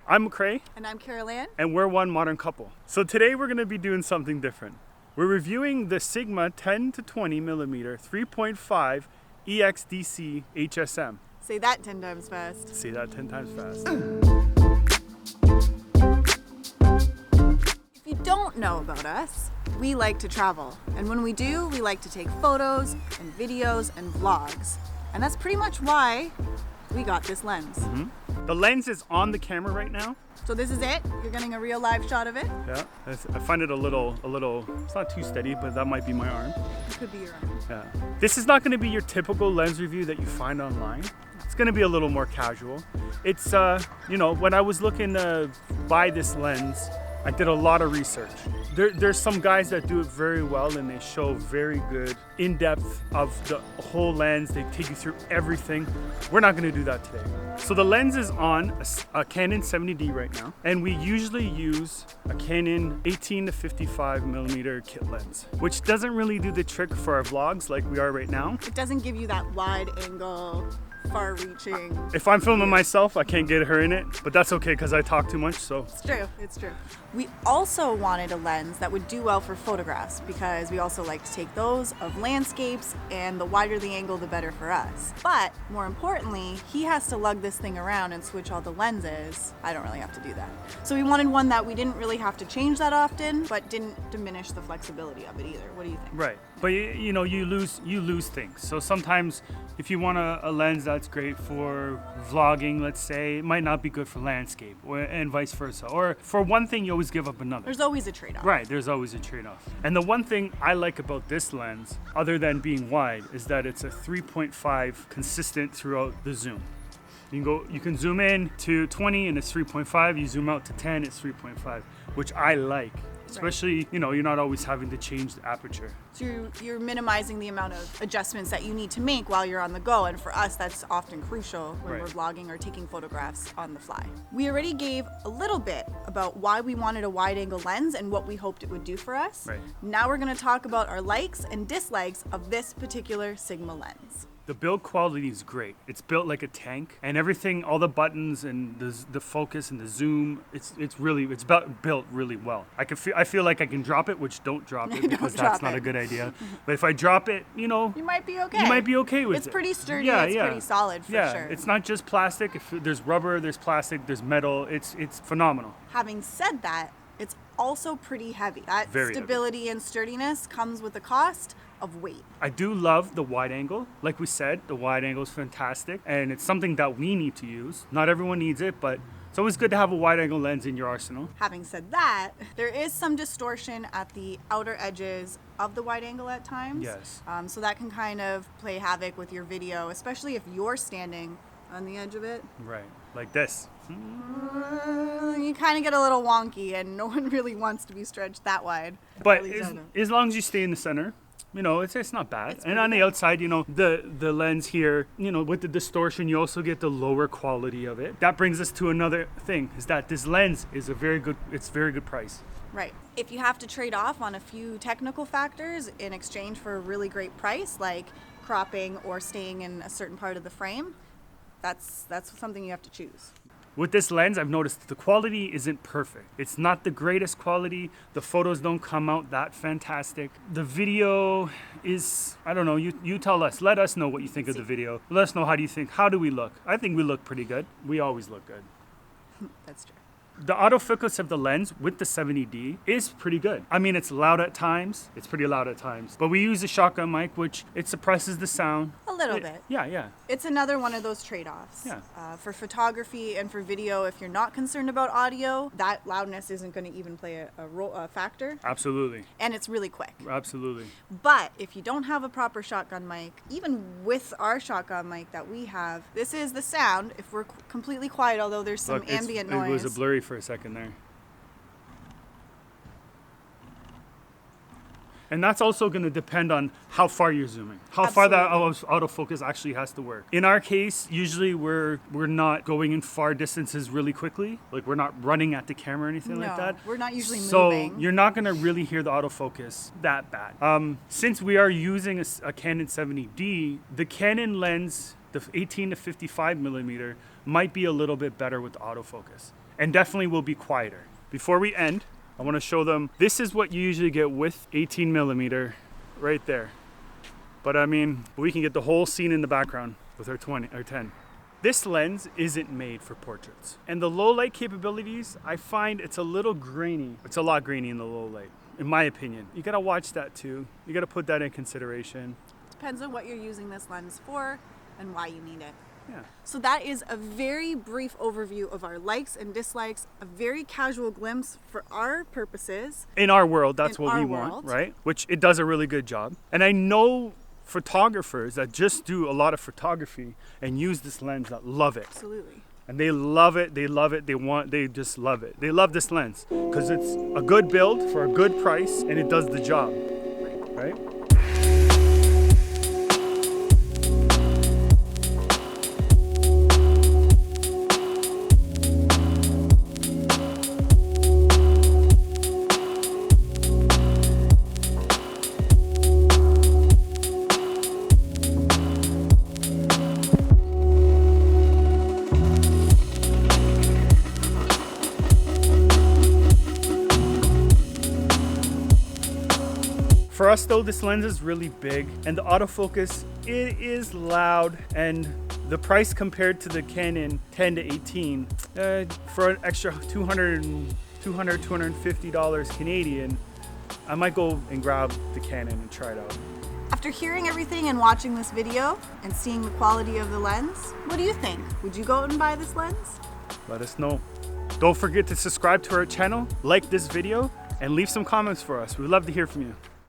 I'm McCrae. And I'm Carol Ann. And we're one modern couple. So today we're going to be doing something different. We're reviewing the Sigma 10 to 20 millimeter 3.5 EX DC HSM. Say that 10 times fast. Say that 10 times fast. If you don't know about us, we like to travel. And when we do, we like to take photos and videos and vlogs. And that's pretty much why we got this lens. The lens is on the camera right now. So this is it? You're getting a real live shot of it? Yeah, I find it a little, it's not too steady, but that might be my arm. It could be your arm. Yeah. This is not going to be your typical lens review that you find online. It's going to be a little more casual. It's, when I was looking to buy this lens, I did a lot of research. There's some guys that do it very well and they show very good in-depth of the whole lens. They take you through everything. We're not gonna do that today. So the lens is on a Canon 70D right now, and we usually use a Canon 18 to 55 millimeter kit lens, which doesn't really do the trick for our vlogs like we are right now. It doesn't give you that wide angle, far-reaching. If I'm filming myself, I can't get her in it, but that's okay because I talk too much, so. It's true. We also wanted a lens that would do well for photographs because we also like to take those of landscapes, and the wider the angle, the better for us. But more importantly, he has to lug this thing around and switch all the lenses. I don't really have to do that. So we wanted one that we didn't really have to change that often, but didn't diminish the flexibility of it either. What do you think? Right, but you lose things. So sometimes if you want a lens that's great for vlogging, let's say, it might not be good for landscape, and vice versa. Or for one thing, you always give up another. There's always a trade-off. Right, there's always a trade-off. And the one thing I like about this lens, other than being wide, is that it's a 3.5 consistent throughout the zoom. You can zoom in to 20 and it's 3.5. You zoom out to 10, it's 3.5, which I like. Especially, you're not always having to change the aperture. So you're minimizing the amount of adjustments that you need to make while you're on the go. And for us, that's often crucial when we're vlogging or taking photographs on the fly. We already gave a little bit about why we wanted a wide angle lens and what we hoped it would do for us. Right. Now we're going to talk about our likes and dislikes of this particular Sigma lens. The build quality is great. It's built like a tank, and everything, all the buttons and the focus and the zoom, it's built really well. I feel like I can drop it, which don't drop it because that's not a good idea. But if I drop it, you might be okay. You might be okay with it. It's pretty sturdy. It's pretty solid for sure. Yeah, it's not just plastic. If there's rubber, there's plastic, there's metal. It's phenomenal. Having said that, it's also pretty heavy. That Very stability heavy. And sturdiness comes with the cost of weight. I do love the wide angle. Like we said, the wide angle is fantastic, and it's something that we need to use. Not everyone needs it, but it's always good to have a wide angle lens in your arsenal. Having said that, there is some distortion at the outer edges of the wide angle at times. Yes. So that can kind of play havoc with your video, especially if you're standing on the edge of it. Right, like this. You kind of get a little wonky, and no one really wants to be stretched that wide. But as long as you stay in the center, it's not bad. And on the outside, the lens here, with the distortion, you also get the lower quality of it. That brings us to another thing, is that this lens is very good price. Right. If you have to trade off on a few technical factors in exchange for a really great price, like cropping or staying in a certain part of the frame, that's something you have to choose. With this lens, I've noticed the quality isn't perfect. It's not the greatest quality. The photos don't come out that fantastic. The video is, I don't know, you tell us. Let us know what you think of the video. Let us know, how do we look? I think we look pretty good. We always look good. That's true. The autofocus of the lens with the 70D is pretty good. I mean, it's loud at times. It's pretty loud at times. But we use a shotgun mic, which it suppresses the sound. A little bit. Yeah. It's another one of those trade-offs. Yeah. For photography and for video, if you're not concerned about audio, that loudness isn't going to even play a factor. Absolutely. And it's really quick. Absolutely. But if you don't have a proper shotgun mic, even with our shotgun mic that we have, this is the sound. If we're completely quiet, although there's some ambient noise. It was a blurry for a second there. And that's also going to depend on how far you're zooming, how far that autofocus actually has to work. In our case, usually we're not going in far distances really quickly. Like we're not running at the camera or anything like that. We're not usually moving. So you're not going to really hear the autofocus that bad. Since we are using a Canon 70D, the Canon lens, the 18 to 55 millimeter, might be a little bit better with the autofocus. and definitely will be quieter. Before we end, I want to show them, this is what you usually get with 18mm right there. But I mean, we can get the whole scene in the background with our 20 or 10. This lens isn't made for portraits. And the low light capabilities, I find it's a little grainy. It's a lot grainy in the low light, in my opinion. You gotta watch that too. You gotta put that in consideration. Depends on what you're using this lens for and why you need it. Yeah. So that is a very brief overview of our likes and dislikes, a very casual glimpse for our purposes. In our world, that's In what we our want, world. right? Which it does a really good job. And I know photographers that just do a lot of photography and use this lens that love it. Absolutely. And they love it, they just love it. They love this lens because it's a good build for a good price and it does the job, right? For us though, this lens is really big and the autofocus, it is loud, and the price compared to the Canon 10 to 18, for an extra $250 Canadian, I might go and grab the Canon and try it out. After hearing everything and watching this video and seeing the quality of the lens, what do you think? Would you go out and buy this lens? Let us know. Don't forget to subscribe to our channel, like this video, and leave some comments for us. We'd love to hear from you.